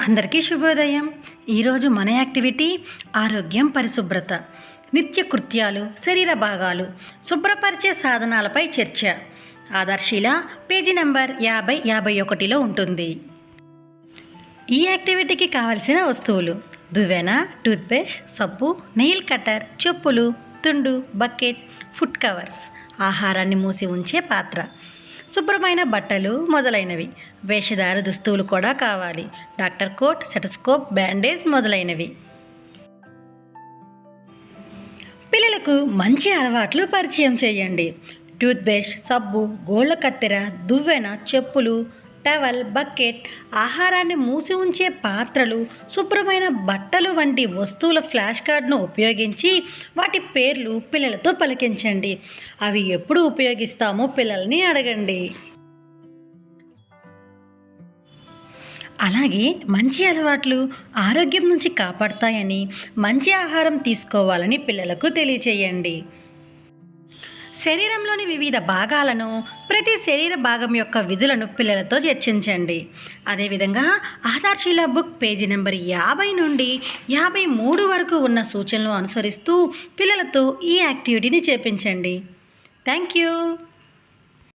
అందరికీ శుభోదయం. ఈరోజు మన యాక్టివిటీ ఆరోగ్యం పరిశుభ్రత, నిత్య కృత్యాలు, శరీర భాగాలు, శుభ్రపరిచే సాధనాలపై చర్చ. ఆధార్శీల పేజీ నెంబర్ 50-51లో ఉంటుంది. ఈ యాక్టివిటీకి కావలసిన వస్తువులు: దువ్వెన, టూత్పేస్ట్, సబ్బు, నెయిల్ కటర్, చెప్పులు, తుండు, బకెట్, ఫుట్ కవర్స్, ఆహారాన్ని మూసి ఉంచే పాత్ర, శుభ్రమైన బట్టలు మొదలైనవి. వేషధార దుస్తువులు కూడా కావాలి. డాక్టర్ కోట్, స్టెటస్కోప్, బ్యాండేజ్ మొదలైనవి. పిల్లలకు మంచి అలవాట్లు పరిచయం చేయండి. టూత్పేస్ట్, సబ్బు, గోళ్ళ కత్తెర, దువ్వెన, చెప్పులు, టవల్, బకెట్, ఆహారాన్ని మూసి ఉంచే పాత్రలు, శుభ్రమైన బట్టలు వంటి వస్తువుల ఫ్లాష్ కార్డ్ను ఉపయోగించి వాటి పేర్లు పిల్లలతో పలికించండి. అవి ఎప్పుడు ఉపయోగిస్తామో పిల్లల్ని అడగండి. అలాగే మంచి అలవాట్లు ఆరోగ్యం నుంచి కాపాడతాయని, మంచి ఆహారం తీసుకోవాలని పిల్లలకు తెలియచేయండి. శరీరంలోని వివిధ భాగాలను, ప్రతి శరీర భాగం యొక్క విధులను పిల్లలతో చర్చించండి. అదేవిధంగా ఆధార్శీల బుక్ పేజీ నెంబర్ 50 నుండి 53 వరకు ఉన్న సూచనలు అనుసరిస్తూ పిల్లలతో ఈ యాక్టివిటీని చేపించండి. Thank you.